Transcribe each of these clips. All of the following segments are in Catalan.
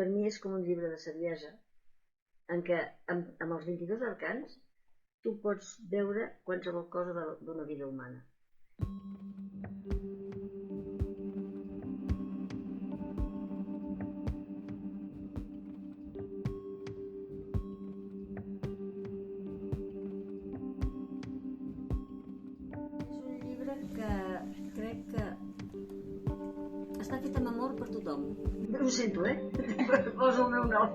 per mi és com un llibre de saviesa, en què amb els 22 arcans tu pots veure qualsevol cosa d'una vida humana. És un llibre que crec que està fet amb amor per tothom. Ho sento, Poso el meu nom.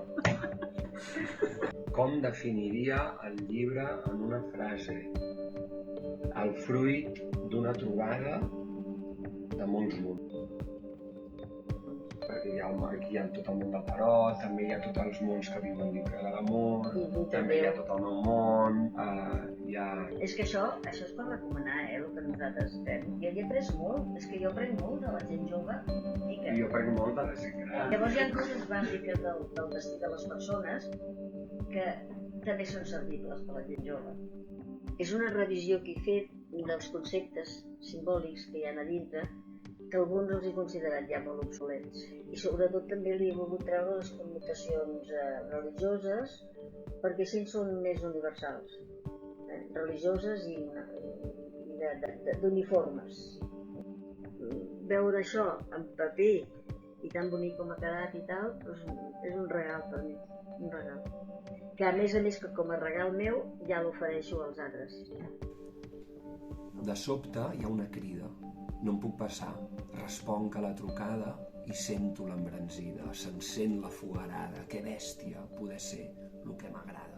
Com definiria el llibre en una frase? El fruit d'una trobada de molts mons. Perquè aquí hi ha tot el món del tarot, també hi ha tots els mons que viuen dintre de l'amor, també hi ha tot el meu món, És que això és per recomanar, el que nosaltres fem. Jo hi he après molt, és que jo aprenc molt de la gent jove. I jo aprenc molt de la gent gran. Llavors hi ha coses bàsiques del destí de les persones que també són servibles per a la gent jove. És una revisió que he fet dels conceptes simbòlics que hi ha a dintre, que alguns els he considerat ja molt obsolets. I sobretot també li he volgut treure les connotacions religioses, perquè així són més universals, religioses i d'uniformes. Veure això en paper i tan bonic com ha quedat i tal, doncs és un regal per mi, un regal. Que a més que com a regal meu ja l'ofereixo als altres. De sobte hi ha una crida. No em puc passar. Responc a la trucada i sento l'embranzida. S'encén la foguerada. Que bèstia poder ser el que m'agrada.